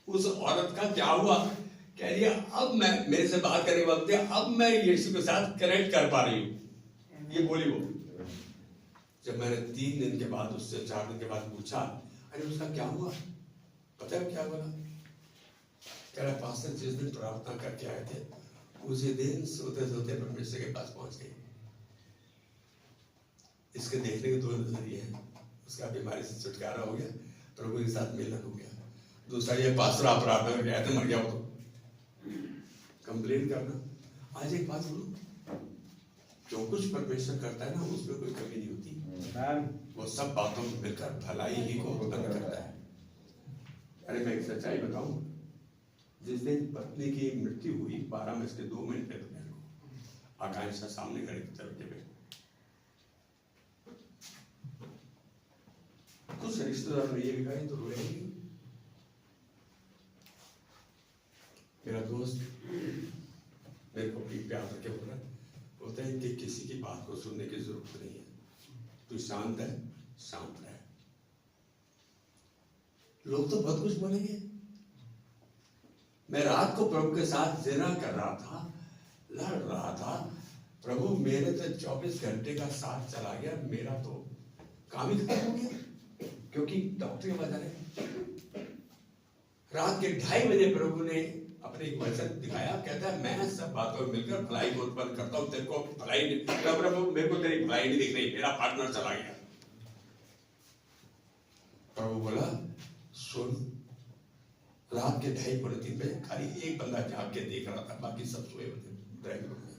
उस औरत का क्या हुआ। कह रही है अब मैं, मेरे से बात करने के वक्त अब मैं यीशु के साथ कनेक्ट कर पा रही हूं, ये बोली वो। जब मैंने 3 दिन के बाद उससे 4 दिन के बाद पूछा, अरे उसका क्या हुआ, पता है क्या बोला? कह रहा पास्टर जिस दिन प्रार्थना करके आए थे उसी दिन सोते सोते परमेश्वर के पास पहुंच गए। इसके देखने के 2 नजरिए हैं। उसका बीमारी से छुटकारा हो गया, प्रभु के साथ मिलन हो गया। दूसरा ये पास्टर आप प्रार्थना करके आए थे, मर गया वो तो कंप्लेन करना। आज एक बात बोलूं, जो कुछ परमेश्वर करता है ना उसमें कोई कमी नहीं होती, वो सब बातों में मिलकर भलाई ही को उत्पन्न करता है। अरे मैं एक सच्चाई बताऊं, जिस दिन पत्नी की मृत्यु हुई 12:02 दोपहर को आकांक्षा सामने खड़े दरवाजे में, कुछ रिश्तेदार ने ये भी कहा तो रोएंगे। मेरा दोस्त मेरे को भी प्यार करके बोलता है कि किसी की बात को सुनने की जरूरत नहीं है, तू शांत है, शांत रहे। लोग तो बहुत कुछ बोलेंगे। मैं रात को प्रभु के साथ जिना कर रहा था, लड़ रहा था। प्रभु मेरे तो 24 घंटे का साथ चला गया, मेरा तो काम ही खत्म हो गया, क्योंकि डॉक्टर की वजह है। रात के 2:30 बजे प्रभु ने अपने एक वचन दिखाया, कहता है मैं सब बातों में मिलकर भलाई को उत्पन्न करता हूं, तेरे को भलाई नहीं, प्रभु मेरे को तेरी भलाई नहीं दिख रही, मेरा पार्टनर चला गया। प्रभु बोला सुन, रात के 2:30-3 बजे खाली एक बंदा जाग के देख रहा था, बाकी सब सोए हुए थे ड्राइंग रूम में।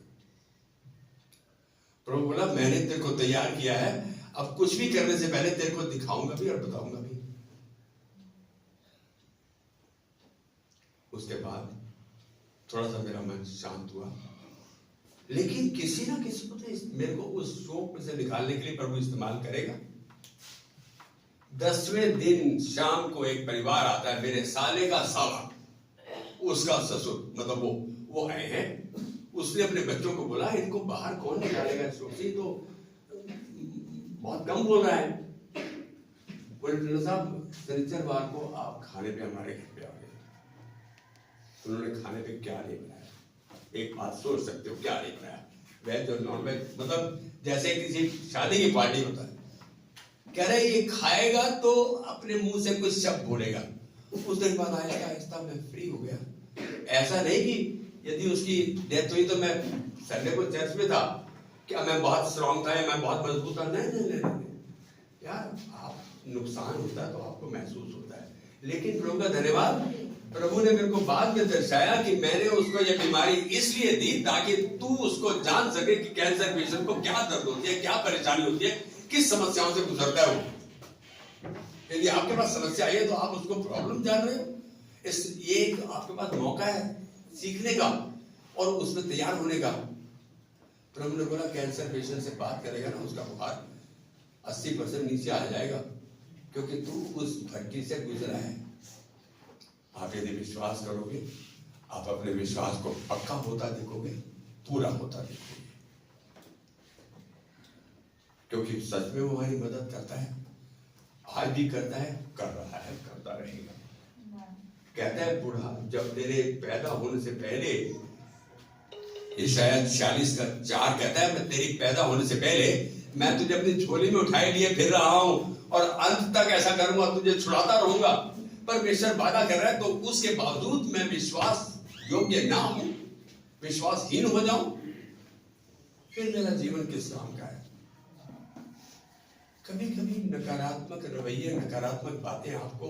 प्रभु बोला मैंने तेरे को तैयार किया है, अब कुछ भी करने से पहले तेरे को दिखाऊंगा भी और बताऊंगा भी। उसके बाद थोड़ा सा मेरा मन शांत हुआ, लेकिन किसी ना किसी को तो मेरे को उस शोक में से निकालने के लिए प्रभु इस्तेमाल करेगा। 10वें दिन शाम को एक परिवार आता है, मेरे साले का साला, उसका ससुर, मतलब वो आए हैं। उसने अपने बच्चों को बोला इनको बाहर कौन निकालेगा, सोची तो बहुत कम बोल रहा है। बोले साहब शनिचरवार को आप खाने पे हमारे घर पे आ गए। उन्होंने खाने पे क्या नहीं बनाया, एक बात सोच सकते हो क्या नहीं बनाया, वेज और नॉन वेज, मतलब जैसे किसी शादी की पार्टी होता है। कह रहे ये खाएगा तो अपने मुंह से कुछ शब्द बोलेगा, उस दिन बाद आएगा आहिस्ता मैं फ्री हो गया। ऐसा नहीं कि यदि उसकी डेथ हुई तो मैं संडे को चर्च में था, क्या मैं बहुत स्ट्रांग था या मैं बहुत मजबूत था? नहीं यार, आप नुकसान होता है तो आपको महसूस होता है, लेकिन प्रभु का धन्यवाद, प्रभु ने मेरे को बाद में दर्शाया कि मैंने उसको ये बीमारी इसलिए दी ताकि तू उसको जान सके कि कैंसर पेशेंट को क्या दर्द होती है, क्या परेशानी होती है, किस समस्याओं से गुजरता है वो। यदि आपके पास समस्या आई है तो आप उसको प्रॉब्लम जान रहे हो। ये एक आपके पास मौका है सीखने का और उसमें तैयार होने का। प्रभु ने बोला कैंसर पेशेंट से बात करेगा ना, उसका बुखार 80% नीचे आ जाएगा, क्योंकि तू उस भट्टी से गुजरा है। आप यदि विश्वास करोगे, आप अपने विश्वास को पक्का होता देखोगे, पूरा होता देखोगे, क्योंकि सच में वो हमारी मदद करता है, आज भी करता है, कर रहा है, करता रहेगा। कहता है बूढ़ा, जब तेरे पैदा होने से पहले, शायद 46:4 कहता है, मैं तेरी पैदा होने से पहले मैं तुझे अपनी झोली में उठाए लिए फिर रहा हूं और अंत तक ऐसा करूंगा, तुझे छुड़ाता रहूंगा। परमेश्वर वादा कर रहा है, तो उसके बावजूद मैं विश्वास योग्य ना हूं, विश्वासहीन हो जाऊं, फिर मेरा जीवन किस काम का है? कभी कभी नकारात्मक रवैये, नकारात्मक बातें आपको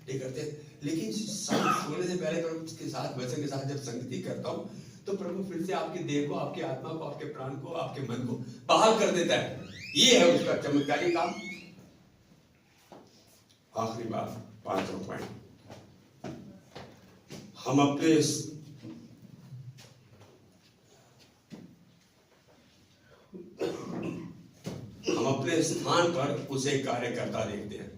ये करते हैं, लेकिन सोने से पहले प्रभु के साथ, वचन के साथ जब संगति करता हूं तो प्रभु फिर से आपकी देह को, आपकी आत्मा को, आपके प्राण को, आपके मन को बहाल कर देता है। ये है उसका चमत्कारी काम। आखिरी बात, 5वां पॉइंट, हम अपने स्थान पर उसे कार्य करता देखते हैं।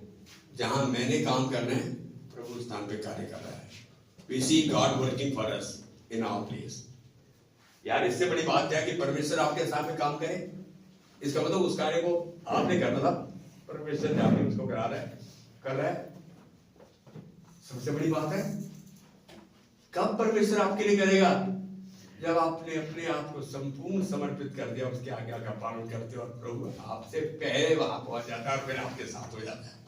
जहां मैंने काम करना है, प्रभु स्थान पे कार्य कर रहा है। We see God working for us in our place. यार इससे बड़ी बात क्या है कि परमेश्वर आपके साथ में काम करे। इसका मतलब उस कार्य को आपने करना था, परमेश्वर जाके उसको करा रहा है, कर रहा है। सबसे बड़ी बात है, कब परमेश्वर आपके लिए करेगा? जब आपने अपने आप को संपूर्ण समर्पित कर दिया, उसकी आज्ञा का पालन करते हो और प्रभु आपसे पहले वहां पहुंच जाता है और फिर आपके साथ हो जाता है।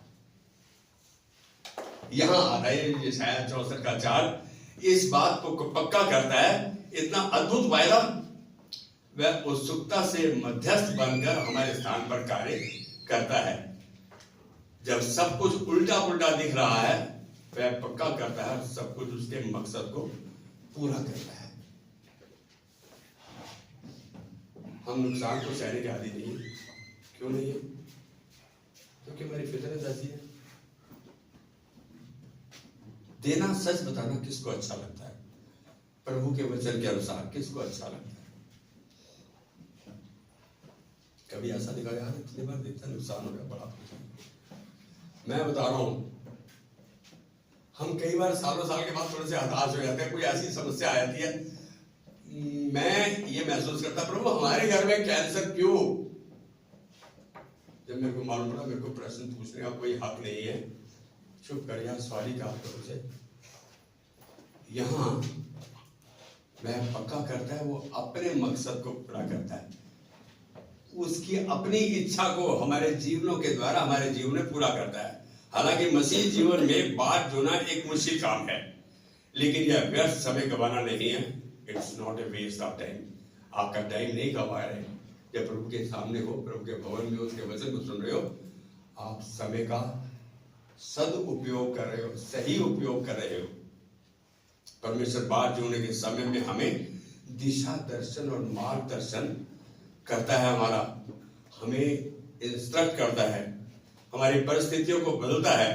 यहां आ रहा है यशायाह 64:4 इस बात को पक्का करता है। इतना अद्भुत वायदा, वह उत्सुकता से मध्यस्थ बनकर हमारे स्थान पर कार्य करता है। जब सब कुछ उल्टा पुल्टा दिख रहा है, वह पक्का करता है, सब कुछ उसके मकसद को पूरा करता है। हम नुकसान को सहने के आदी नहीं है। क्यों नहीं है? क्योंकि हमारी फितरत ऐसी है। देना, सच बताना किसको अच्छा लगता है? प्रभु के वचन के अनुसार किसको अच्छा लगता है? कभी ऐसा देखा यार इतनी बार देता नुकसान हो गया बड़ा। मैं बता रहा हूं, हम कई बार सालों साल के बाद थोड़े से हताश हो जाते हैं। कोई ऐसी समस्या आ जाती है, मैं ये महसूस करता, प्रभु हमारे घर में कैंसर क्यों? जब मेरे को मालूम पड़ा मेरे को प्रश्न पूछने का कोई हक नहीं है, चुप कर या सॉरी कहा प्रभु से। यहां वह पक्का करता है, वो अपने मकसद को पूरा करता है, उसकी अपनी इच्छा को हमारे जीवनों के द्वारा हमारे जीवन में पूरा करता है। हालांकि मसीह जीवन में बात जोना एक मुश्किल काम है, लेकिन यह व्यर्थ समय गवाना नहीं है। It's not a waste of time. आपका टाइम नहीं गवा रहे। जब प्रभु के सामने हो, प्रभु के भवन में उसके वचन को सुन रहे हो, आप समय का सदुपयोग कर रहे हो, सही उपयोग कर रहे हो। परमेश्वर बात जोड़ने के समय में हमें दिशा दर्शन और मार्गदर्शन करता है, हमें इंस्ट्रक्ट करता है, हमारी परिस्थितियों को बदलता है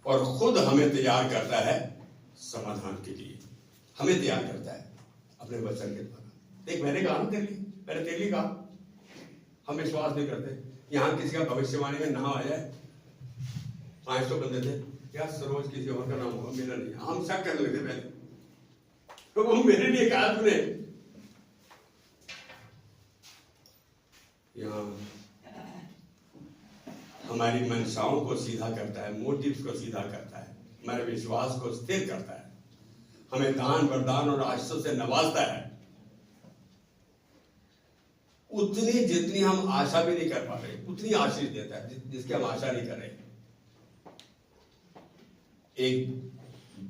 और खुद हमें तैयार करता है समाधान के लिए। हमें तैयार करता है अपने वचन के द्वारा। देख मैंने कहा ना मैंने तेरे लिए कहा, हम विश्वास नहीं करते। यहाँ किसी का भविष्यवाणी में नाम आ जाए, 500 बंदे थे यार, सरोज किसी और का नाम होगा, मेरा नहीं। हम शक करने लगे पहले, तो वो मेरे लिए कहा तूने। यहाँ हमारी मंशाओं को सीधा करता है, मोटिव्स को सीधा करता है, हमारे विश्वास को स्थिर करता है, हमें दान वरदान और आशीषों से नवाजता है, उतनी जितनी हम आशा भी नहीं कर पा रहे उतनी आशीष देता है जिसकी हम आशा नहीं कर रहे। एक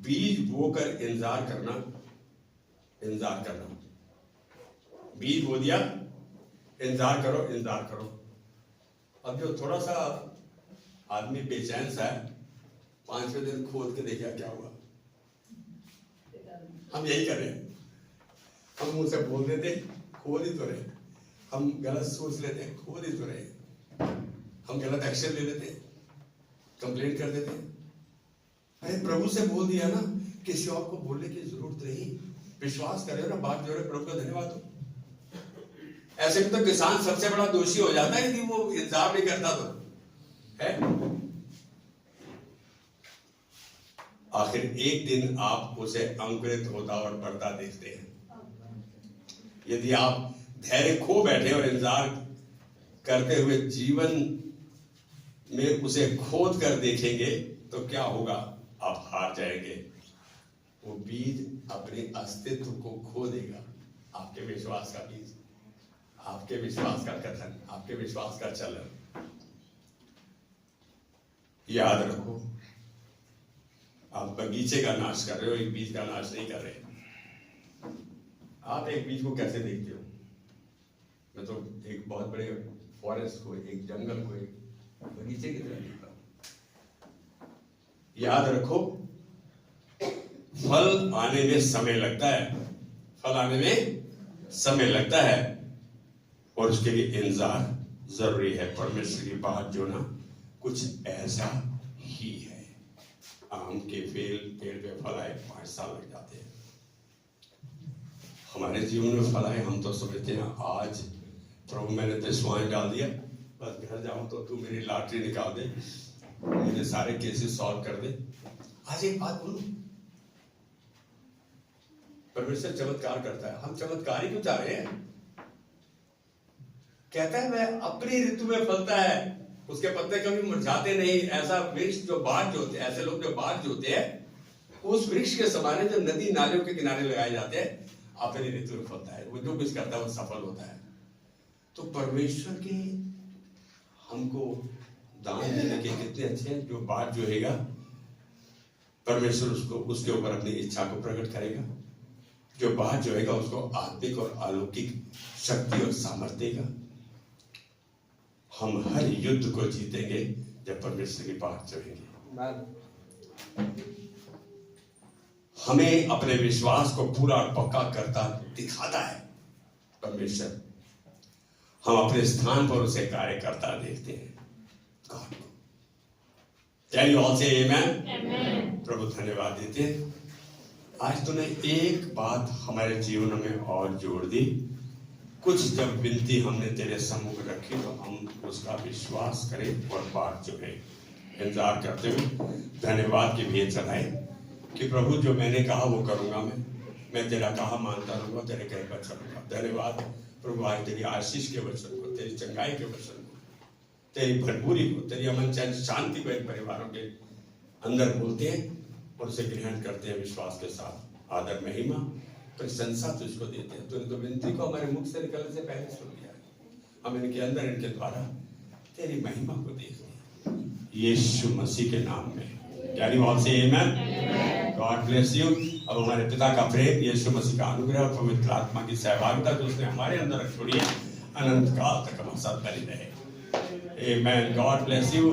बीज बोकर इंतजार करना, बीज बो दिया, इंतजार करो। अब जो थोड़ा सा आदमी बेचैन सा है, 5वें दिन खोद के देखिए क्या हुआ। हम यही कर रहे हैं, हम मुंह से बोल देते खोद ही तो रहे, हम गलत सोच लेते हैं खोद ही तो रहे, हम गलत एक्शन ले लेते, कंप्लेंट कर देते। अरे प्रभु से बोल दिया ना, किसी और को बोलने की जरूरत नहीं। विश्वास करे ना, बात जो है प्रभु का धन्यवाद हो। ऐसे में तो किसान सबसे बड़ा दोषी हो जाता है यदि वो इंतजार नहीं करता तो है। आखिर एक दिन आप उसे अंकुरित होता और बढ़ता देखते हैं। यदि आप धैर्य खो बैठे और इंतजार करते हुए जीवन में उसे खोद कर देखेंगे तो क्या होगा? आप हार जाएंगे। वो बीज अपने अस्तित्व को खो देगा। आपके विश्वास का बीज, आपके विश्वास का कथन, आपके विश्वास का चलन। याद रखो, आप बगीचे का नाश कर रहे हो, एक बीज का नाश नहीं कर रहे। आप एक बीज को कैसे देखते हो? मैं तो एक बहुत बड़े फॉरेस्ट को, एक जंगल को एक बगीचे की तरह देखता हूं। याद रखो, फल आने में समय लगता है, फल आने में समय लगता है और उसके लिए इंतजार जरूरी है। परमेश्वर की बात जो ना कुछ ऐसा ही है। आम के पेड़ पे फल आए 5 साल लग जाते हैं। हमारे जीवन में फल आए, हम तो समझते हैं आज प्रभु मैंने दशवां डाल दिया, बस घर जाऊं तो तू मेरी लॉटरी निकाल दे, मेरे सारे केसेस सॉल्व कर दे। आज एक बात बोलूं, परमेश्वर चमत्कार करता है, हम चमत्कार ही क्यों चाह रहे हैं? कहता है वह अपनी ऋतु में फलता है, उसके पत्ते कभी मुरझाते नहीं। ऐसा वृक्ष जो बाढ़ जोते, ऐसे लोग जो बाढ़ जोते हैं, उस वृक्ष के समान जो नदी नालियों के किनारे लगाए जाते हैं, अपनी ऋतु में फलता है। वो जो कुछ करता है वो सफल होता है। तो परमेश्वर के हमको दान देने के कितने अच्छे हैं। जो बाढ़ जोहेगा, परमेश्वर उसको उसके ऊपर अपनी इच्छा को प्रकट करेगा। जो बाढ़ जोहेगा उसको आत्मिक और अलौकिक शक्ति और सामर्थ्य देगा। हम हर युद्ध को जीतेंगे जब परमेश्वर की बात जोहेंगे। हमें अपने विश्वास को पूरा और पक्का करता दिखाता है परमेश्वर। हम अपने स्थान पर उसे कार्य करता देखते हैं। गॉड को कैन यू ऑल से आमेन। प्रभु धन्यवाद देते हैं। आज तूने एक बात हमारे जीवन में और जोड़ दी। कुछ जब विनती हमने तेरे सम्मुख रखी तो हम उसका विश्वास करें और बात जो है इंतजार करते हुए धन्यवाद की भेंट चढ़ाए कि प्रभु जो मैंने कहा वो करूंगा। मैं तेरा कहा मानता रहूंगा, तेरे कहे पर चलूंगा। धन्यवाद प्रभु, आज तेरी आशीष के वचन को, तेरी चंगाई के वचन को, तेरी भरपूरी को, तेरी अमन चैन शांति को इन परिवारों के अंदर बोलते हैं और उसे ग्रहण करते हैं विश्वास के साथ। आदर महिमा प्रशंसा तुझको देते हैं। तूने तो विनती को हमारे मुख से निकलने से पहले सुन लिया है। हम इनके अंदर इनके द्वारा तेरी महिमा को देखते हैं यीशु मसीह के नाम में। कैन यू ऑल से आमेन। God bless you. अब हमारे पिता का प्रेम, यीशु मसीह का अनुग्रह और पवित्र आत्मा की सहभागिता जो उसने हमारे अंदर रख छोड़ी है, अनंत काल तक हमारे साथ बनी रहे। आमेन। God bless you.